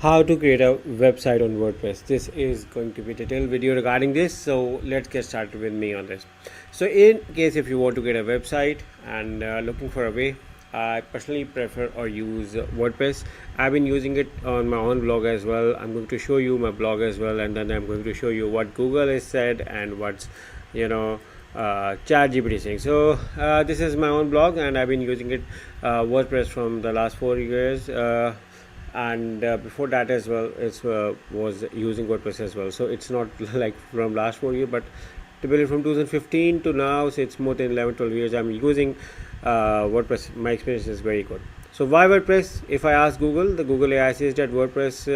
How to create a website on WordPress. This is going to be a detailed video regarding this, so let's get started with me on this. So in case if you want to get a website and looking for a way, I personally prefer or use WordPress. I've been using it on my own blog as well. I'm going to show you my blog as well, and then I'm going to show you what Google has said and what's ChatGPT saying. So this is my own blog, and I've been using it WordPress from the last 4 years. And before that as well, it was using WordPress as well. So it's not like from last 4 years, but typically from 2015 to now, so it's more than 11-12 years I'm using WordPress. My experience is very good. So why WordPress? If I ask Google, the Google AI says that WordPress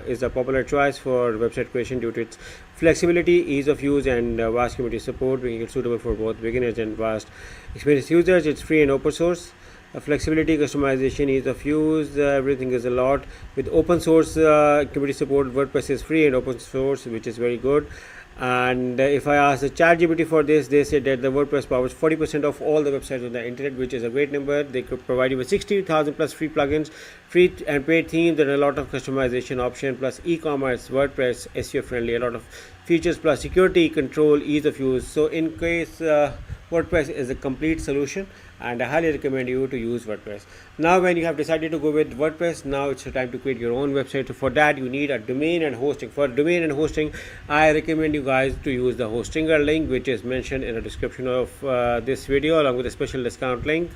is a popular choice for website creation due to its flexibility, ease of use, and vast community support, making it suitable for both beginners and vast experienced users. It's free and open source. Flexibility, customization, ease of use, everything is a lot. With open source community support, WordPress is free and open source, which is very good. And if I ask the ChatGPT for this, they said that the WordPress powers 40% of all the websites on the internet, which is a great number. They could provide you with 60,000 plus free plugins, free and paid themes, and a lot of customization option, plus e-commerce, WordPress, SEO friendly, a lot of features, plus security, control, ease of use. So in case WordPress is a complete solution, and I highly recommend you to use WordPress. Now when you have decided to go with WordPress, now it's the time to create your own website. So for that you need a domain and hosting. For domain and hosting, I recommend you guys to use the Hostinger link, which is mentioned in the description of this video, along with a special discount link.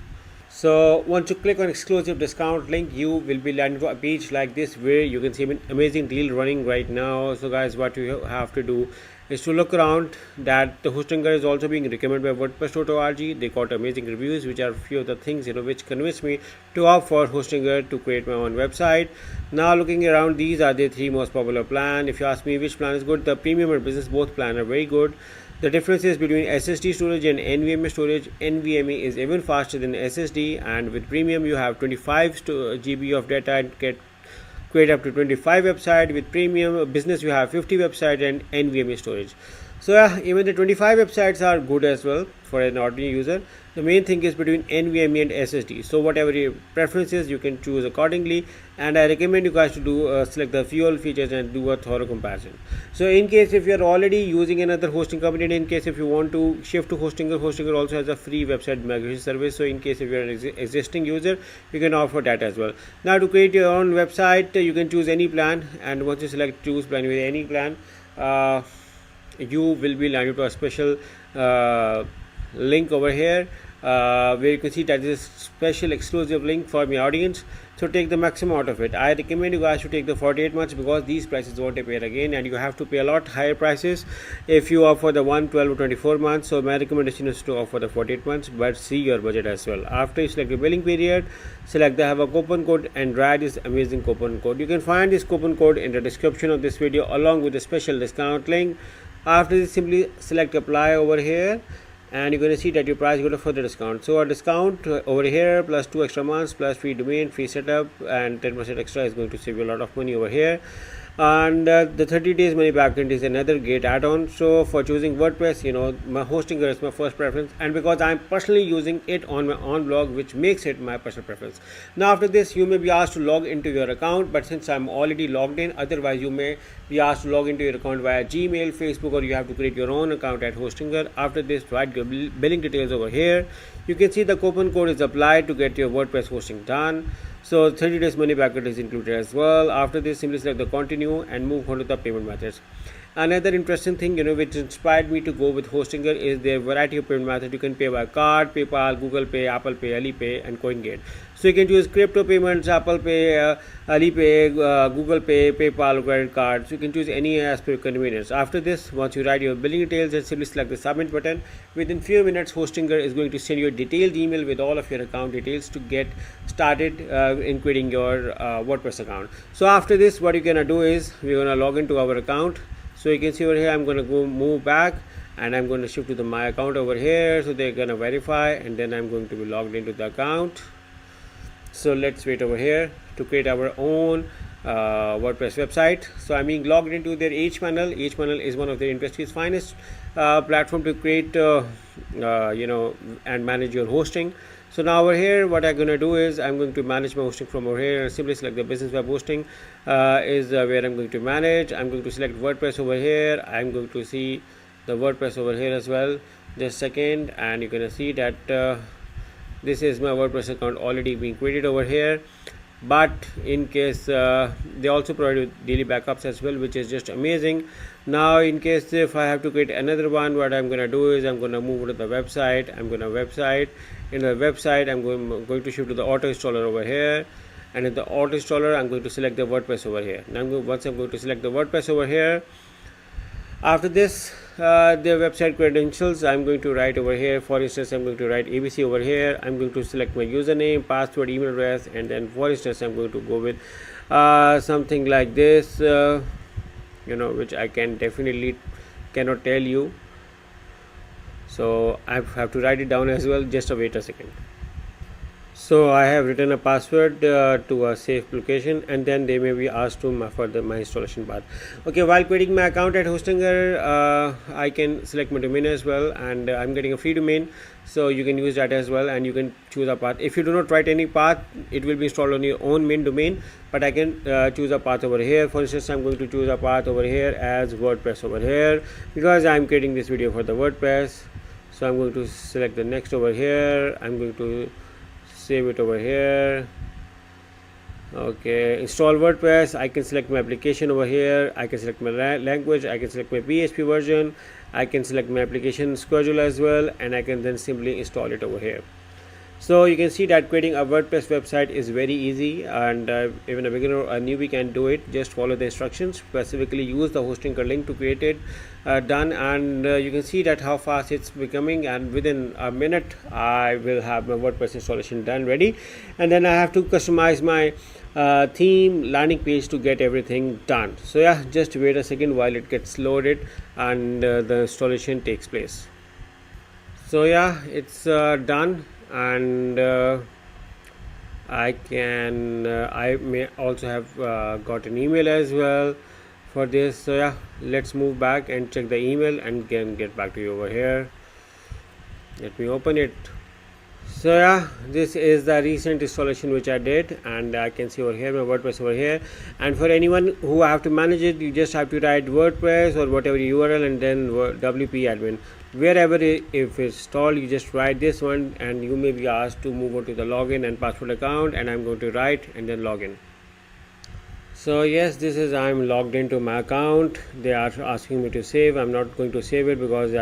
So once you click on exclusive discount link, you will be landed to a page like this where you can see an amazing deal running right now. So guys, what you have to do is to look around that the Hostinger is also being recommended by WordPress.org. They got amazing reviews, which are few of the things which convinced me to opt for Hostinger to create my own website. Now looking around, these are the three most popular plan. If you ask me which plan is good, the premium and business both plan are very good. The differences between SSD storage and NVMe storage. NVMe is even faster than SSD, and with premium you have 25 GB of data and get create up to 25 website. With premium business you have 50 website and NVMe storage. So yeah, even the 25 websites are good as well for an ordinary user. The main thing is between NVMe and SSD. So whatever your preferences, you can choose accordingly. And I recommend you guys to do select the fuel features and do a thorough comparison. So in case if you are already using another hosting company, and in case if you want to shift to Hostinger, Hostinger also has a free website migration service. So in case if you are an existing user, you can offer that as well. Now to create your own website, you can choose any plan, and once you select choose plan with any plan, you will be landed to a special link over here where you can see that this special exclusive link for my audience. So take the maximum out of it. I recommend you guys to take the 48 months because these prices won't appear again, and you have to pay a lot higher prices if you offer the 1, 12 or 24 months. So my recommendation is to offer the 48 months, but see your budget as well. After you select the billing period, select the have a coupon code and write this amazing coupon code. You can find this coupon code in the description of this video along with the special discount link. After this, simply select apply over here, and you're going to see that your price got a further discount. So a discount over here plus 2 extra months plus free domain, free setup, and 10% extra is going to save you a lot of money over here. And the 30 days money back guarantee is another great add-on. So for choosing WordPress, my Hostinger is my first preference, and because I'm personally using it on my own blog, which makes it my personal preference. Now after this, you may be asked to log into your account, but since I'm already logged in, otherwise you may be asked to log into your account via Gmail, Facebook, or you have to create your own account at Hostinger. After this, write your billing details over here. You can see the coupon code is applied to get your WordPress hosting done. So 30 days money back is included as well. After this, simply select the continue and move on to the payment methods. Another interesting thing, which inspired me to go with Hostinger is their variety of payment methods. You can pay by card, PayPal, Google Pay, Apple Pay, Alipay, and CoinGate. So you can choose crypto payments, Apple Pay, Alipay, Google Pay, PayPal, credit cards. You can choose any as per your convenience. After this, once you write your billing details and simply select the submit button, within few minutes, Hostinger is going to send you a detailed email with all of your account details to get started in creating your WordPress account. So after this, what you're gonna do is we're gonna log into our account. So you can see over here, I'm going to go move back, and I'm going to shift to my account over here. So they're going to verify, and then I'm going to be logged into the account. So let's wait over here to create our own WordPress website. So I'm being logged into their HPanel. HPanel is one of the industry's finest platform to create and manage your hosting. So now over here, what I'm going to do is I'm going to manage my hosting from over here, and simply select the business web hosting is where I'm going to manage. I'm going to select WordPress over here. I'm going to see the WordPress over here as well. Just a second, and you're going to see that this is my WordPress account already being created over here. But in case they also provide you daily backups as well, which is just amazing. Now in case if I have to create another one, what I'm going to do is I'm going to move to the website. I'm going to website. In the website, I'm going to shift to the auto installer over here, and in the auto installer I'm going to select the WordPress over here. Now once I'm going to select the WordPress over here, after this the website credentials I'm going to write over here. For instance, I'm going to write ABC over here. I'm going to select my username, password, email address, and then for instance I'm going to go with something like this, which I can definitely cannot tell you, so I have to write it down as well. Just wait a second. So I have written a password to a safe location, and then they may be asked to for my installation path. Okay, while creating my account at Hostinger, I can select my domain as well, and I'm getting a free domain, so you can use that as well, and you can choose a path. If you do not write any path, it will be installed on your own main domain, but I can choose a path over here. For instance, I'm going to choose a path over here as WordPress over here, because I'm creating this video for the WordPress. So I'm going to select the next over here. I'm going to save it over here. Okay, install WordPress. I can select my application over here. I can select my language. I can select my PHP version. I can select my application schedule as well, and I can then simply install it over here. So you can see that creating a WordPress website is very easy, and even a beginner or a newbie can do it. Just follow the instructions, specifically use the hosting link to create it done, and you can see that how fast it's becoming, and within a minute I will have my WordPress installation done ready, and then I have to customize my theme landing page to get everything done. So yeah, just wait a second while it gets loaded and the installation takes place. So yeah, it's done, and I may also have got an email as well for this. So yeah, let's move back and check the email and get back to you over here. Let me open it. So yeah, this is the recent installation which I did, and I can see over here my WordPress over here. And for anyone who have to manage it, you just have to write WordPress or whatever URL and then WP admin. Wherever if it's installed, you just write this one, and you may be asked to move on to the login and password account, and I'm going to write and then login. So yes, this is I'm logged into my account. They are asking me to save. I'm not going to save it because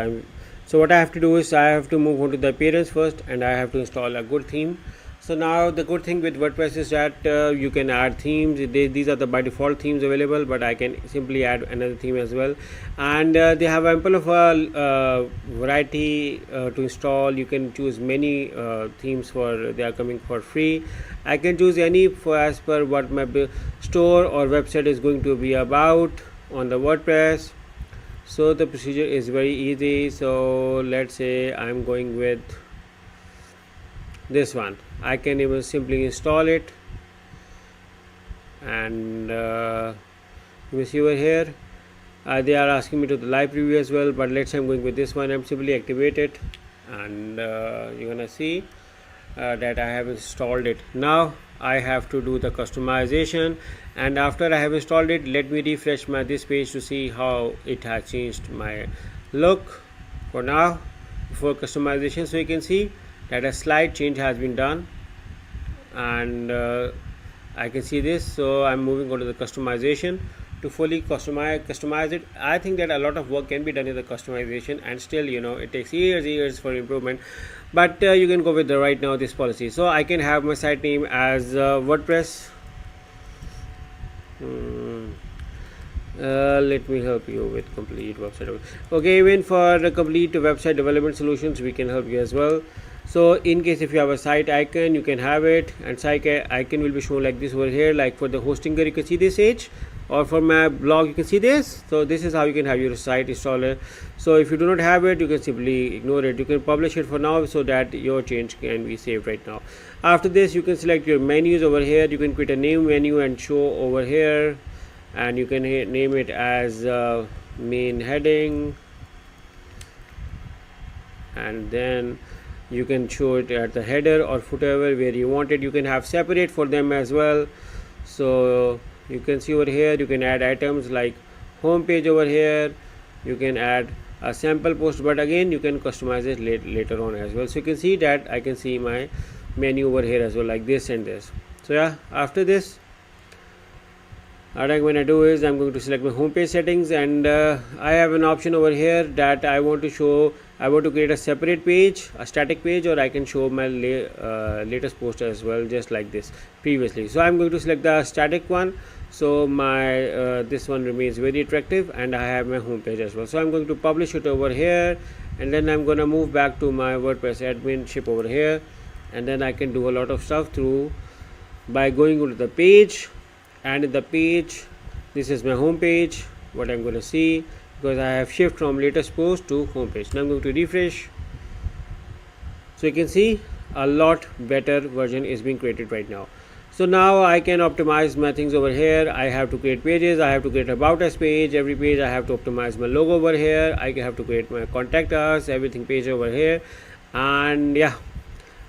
so what I have to do is I have to move on to the appearance first, and I have to install a good theme. So now the good thing with WordPress is that you can add themes. These are the by default themes available, but I can simply add another theme as well, and they have ample of a variety to install. You can choose many themes they are coming for free. I can choose any as per what my store or website is going to be about on the WordPress. So the procedure is very easy. So let's say I'm going with this one. I can even simply install it, and you see over here they are asking me to the live preview as well, but let's say I'm going with this one. I'm simply activate it, and you're gonna see that I have installed it. Now I have to do the customization, and after I have installed it, let me refresh this page to see how it has changed my look for now before customization. So you can see that a slight change has been done, and I can see this. So I'm moving on to the customization to fully customize it. I think that a lot of work can be done in the customization, and still it takes years for improvement, but you can go with the right now this policy. So I can have my site name as WordPress. Let me help you with complete website. Okay, even for the complete website development solutions, we can help you as well. So in case if you have a site icon, you can have it, and site icon will be shown like this over here. Like for the Hostinger, you can see this edge, or for my blog, you can see this. So this is how you can have your site installer. So if you do not have it, you can simply ignore it. You can publish it for now so that your change can be saved right now. After this, you can select your menus over here. You can create a new menu and show over here, and you can name it as main heading, and then You can show it at the header or footer where you want it. You can have separate for them as well. So you can see over here, you can add items like home page over here. You can add a sample post, but again you can customize it later on as well. So you can see that I can see my menu over here as well, like this and this. So yeah, after this, what I'm going to do is I'm going to select my home page settings, and I have an option over here that I want to create a separate page, a static page, or I can show my latest post as well, just like this previously. So I'm going to select the static one, so my this one remains very attractive, and I have my home page as well. So I'm going to publish it over here, and then I'm going to move back to my WordPress adminship over here, and then I can do a lot of stuff through by going to the page. And in the page, this is my home page, what I'm going to see, because I have shift from latest post to home page. Now I'm going to refresh. So you can see a lot better version is being created right now. So now I can optimize my things over here. I have to create pages, I have to create about us page. Every page I have to optimize my logo over here. I have to create my contact us, everything page over here. And yeah,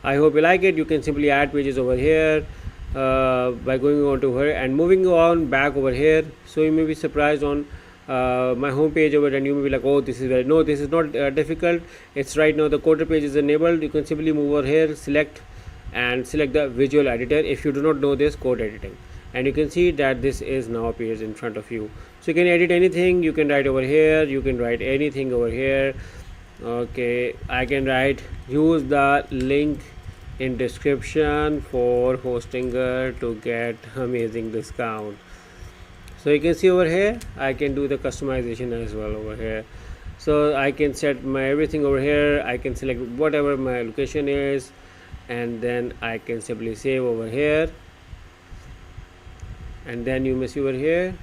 I hope you like it. You can simply add pages over here by going on to her and moving on back over here. So you may be surprised on my home page over there, and you may be like, oh, this is very, no, this is not difficult. It's right now the quarter page is enabled. You can simply move over here, select the visual editor if you do not know this code editing, and you can see that this is now appears in front of you. So you can edit anything, you can write over here, you can write anything over here. Okay, I can write use the link in description for Hostinger to get amazing discount. So you can see over here I can do the customization as well over here. So I can set my everything over here. I can select whatever my location is, and then I can simply save over here, and then you may see over here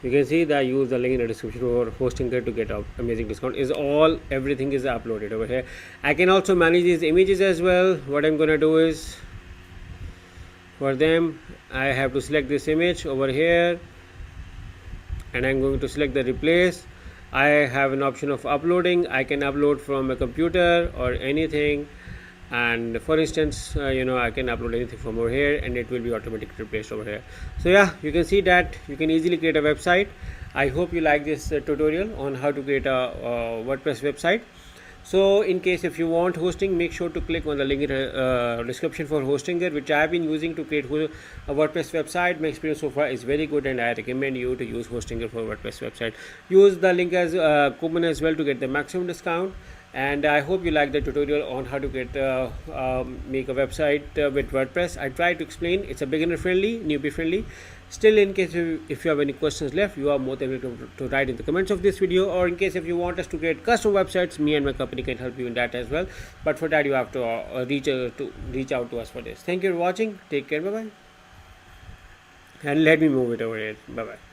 you can see that use the link in the description for Hostinger to get amazing discount. Is all, everything is uploaded over here. I can also manage these images as well. What I'm gonna do is, for them I have to select this image over here, and I'm going to select the replace. I have an option of uploading. I can upload from a computer or anything, and for instance I can upload anything from over here, and it will be automatically replaced over here. So yeah, you can see that you can easily create a website. I hope you like this tutorial on how to create a WordPress website. So in case if you want hosting, make sure to click on the link in the description for Hostinger, which I have been using to create a WordPress website. My experience so far is very good, and I recommend you to use Hostinger for WordPress website. Use the link as coupon as well to get the maximum discount. And I hope you like the tutorial on how to get make a website with WordPress. I try to explain. It's a beginner friendly, newbie friendly. Still, in case if you have any questions left, you are more than welcome to write in the comments of this video, or in case if you want us to create custom websites, me and my company can help you in that as well. But for that you have to reach out to us for this. Thank you for watching. Take care. Bye bye. And let me move it over here. Bye bye.